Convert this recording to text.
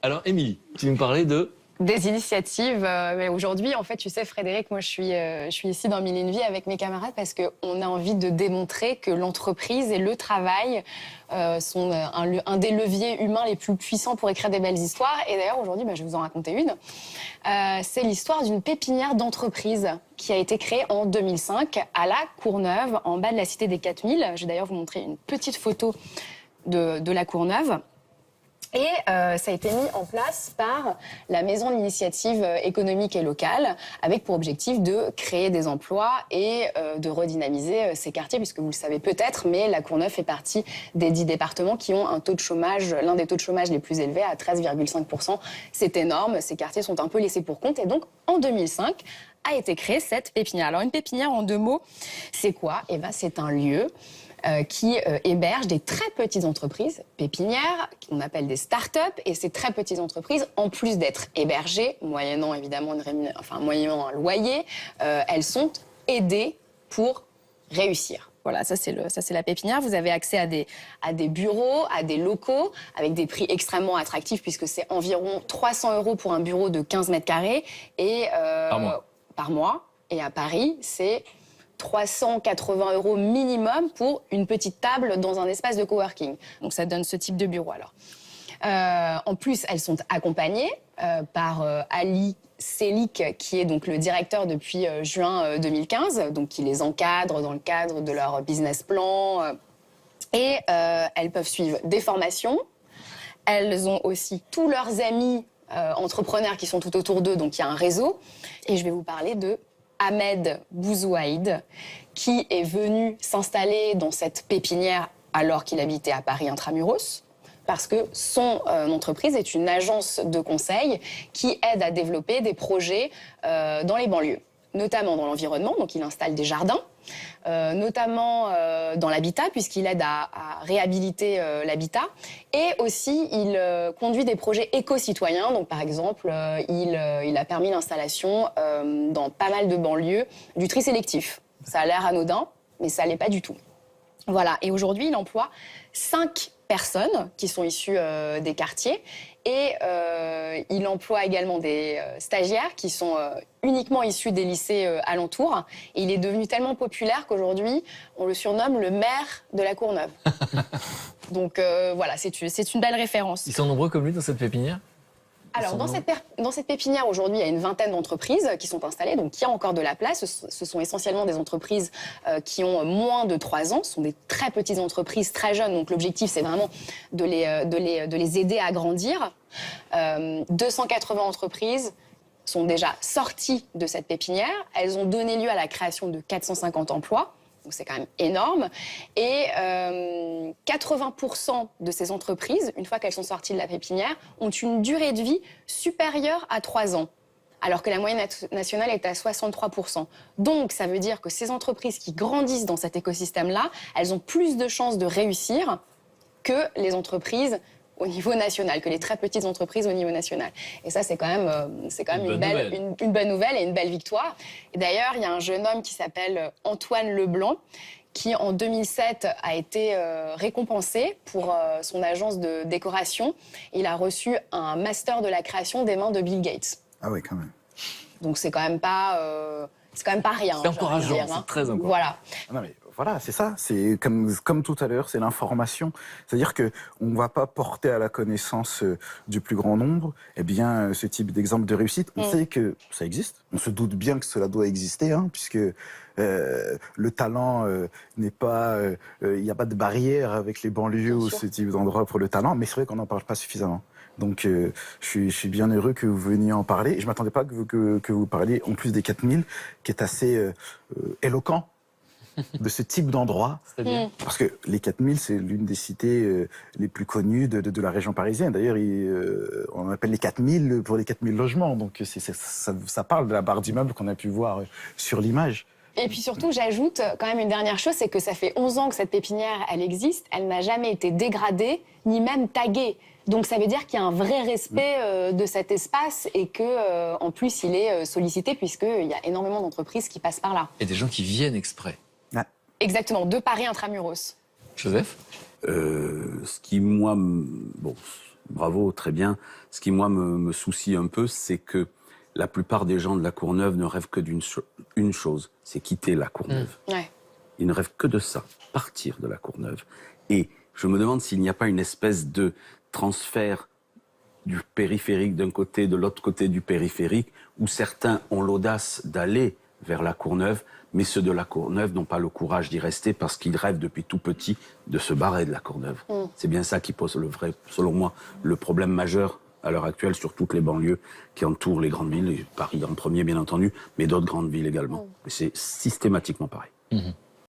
Alors, Émilie, tu nous parlais de... Des initiatives, mais aujourd'hui, en fait, tu sais, Frédéric, moi, je suis ici dans Mille et une Vies avec mes camarades parce qu'on a envie de démontrer que l'entreprise et le travail sont un des leviers humains les plus puissants pour écrire des belles histoires. Et d'ailleurs, aujourd'hui, je vais vous en raconter une. C'est l'histoire d'une pépinière d'entreprise qui a été créée en 2005 à la Courneuve, en bas de la cité des 4000. Je vais d'ailleurs vous montrer une petite photo de la Courneuve. Et ça a été mis en place par la Maison d'initiative économique et locale, avec pour objectif de créer des emplois et de redynamiser ces quartiers, puisque vous le savez peut-être, mais la Courneuve fait partie des 10 départements qui ont un taux de chômage, l'un des taux de chômage les plus élevés, à 13,5%. C'est énorme, ces quartiers sont un peu laissés pour compte. Et donc, en 2005, a été créée cette pépinière. Alors, une pépinière, en 2 mots, c'est quoi? Eh ben, c'est un lieu qui héberge des très petites entreprises, pépinières, qu'on appelle des start-up. Et ces très petites entreprises, en plus d'être hébergées, moyennant évidemment moyennant un loyer, elles sont aidées pour réussir. Voilà, ça c'est la pépinière. Vous avez accès à des bureaux, à des locaux, avec des prix extrêmement attractifs, puisque c'est environ 300 € pour un bureau de 15 mètres carrés. Par mois. Et à Paris, c'est 380 € minimum pour une petite table dans un espace de coworking. Donc ça donne ce type de bureau alors. En plus, elles sont accompagnées par Ali Selik, qui est donc le directeur depuis juin 2015, donc qui les encadre dans le cadre de leur business plan. Et elles peuvent suivre des formations. Elles ont aussi tous leurs amis entrepreneurs qui sont tout autour d'eux, donc il y a un réseau. Et je vais vous parler de Ahmed Bouzouaïd, qui est venu s'installer dans cette pépinière alors qu'il habitait à Paris intramuros, parce que son entreprise est une agence de conseil qui aide à développer des projets dans les banlieues, notamment dans l'environnement, donc il installe des jardins, notamment dans l'habitat, puisqu'il aide à réhabiliter l'habitat. Et aussi, il conduit des projets éco-citoyens. Donc, par exemple, il a permis l'installation dans pas mal de banlieues du tri sélectif. Ça a l'air anodin, mais ça l'est pas du tout. Voilà. Et aujourd'hui, il emploie 5 personnes qui sont issues des quartiers. Et il emploie également des stagiaires qui sont uniquement issus des lycées alentours. Et il est devenu tellement populaire qu'aujourd'hui, on le surnomme le maire de la Courneuve. Donc voilà, c'est une belle référence. Ils sont nombreux comme lui dans cette pépinière? Alors, dans cette pépinière, aujourd'hui, il y a une vingtaine d'entreprises qui sont installées, donc il y a encore de la place. Ce sont essentiellement des entreprises qui ont moins de 3 ans. Ce sont des très petites entreprises, très jeunes. Donc l'objectif, c'est vraiment de les aider à grandir. 280 entreprises sont déjà sorties de cette pépinière. Elles ont donné lieu à la création de 450 emplois. Donc c'est quand même énorme. Et 80% de ces entreprises, une fois qu'elles sont sorties de la pépinière, ont une durée de vie supérieure à 3 ans. Alors que la moyenne nationale est à 63%. Donc ça veut dire que ces entreprises qui grandissent dans cet écosystème-là, elles ont plus de chances de réussir que les entreprises au niveau national, que les très petites entreprises au niveau national. Et ça, c'est quand même une bonne nouvelle et une belle victoire. Et d'ailleurs, il y a un jeune homme qui s'appelle Antoine Leblanc, qui en 2007 a été récompensé pour son agence de décoration. Il a reçu un master de la création des mains de Bill Gates. Ah oui, quand même. Donc c'est quand même pas rien. C'est encourageant, c'est très encourageant. Voilà. Non, mais voilà, c'est ça. C'est comme tout à l'heure, c'est l'information. C'est-à-dire qu'on ne va pas porter à la connaissance du plus grand nombre ce type d'exemple de réussite. On sait que ça existe. On se doute bien que cela doit exister, puisque le talent n'est pas... Il n'y a pas de barrière avec les banlieues ou ce type d'endroit pour le talent. Mais c'est vrai qu'on n'en parle pas suffisamment. Donc, je suis bien heureux que vous veniez en parler. Et je ne m'attendais pas que vous parliez, en plus des 4000, qui est assez éloquent de ce type d'endroit. Parce que les 4000, c'est l'une des cités les plus connues de la région parisienne. D'ailleurs, on appelle les 4000 pour les 4000 logements. Donc, ça parle de la barre d'immeubles qu'on a pu voir sur l'image. Et puis surtout, j'ajoute quand même une dernière chose, c'est que ça fait 11 ans que cette pépinière, elle existe. Elle n'a jamais été dégradée, ni même taguée. Donc ça veut dire qu'il y a un vrai respect de cet espace et que en plus, il est sollicité puisqu'il y a énormément d'entreprises qui passent par là. Et des gens qui viennent exprès. Exactement, de Paris intramuros. Joseph? Ce qui, moi, bravo, très bien. Ce qui, moi, me soucie un peu, c'est que la plupart des gens de la Courneuve ne rêvent que d'une chose, c'est quitter la Courneuve. Ouais. Ils ne rêvent que de ça, partir de la Courneuve. Et je me demande s'il n'y a pas une espèce de transfert du périphérique d'un côté, de l'autre côté du périphérique, où certains ont l'audace d'aller vers la Courneuve, mais ceux de la Courneuve n'ont pas le courage d'y rester parce qu'ils rêvent depuis tout petit de se barrer de la Courneuve. C'est bien ça qui pose le vrai, selon moi, le problème majeur à l'heure actuelle sur toutes les banlieues qui entourent les grandes villes, et Paris en premier bien entendu, mais d'autres grandes villes également. Et c'est systématiquement pareil.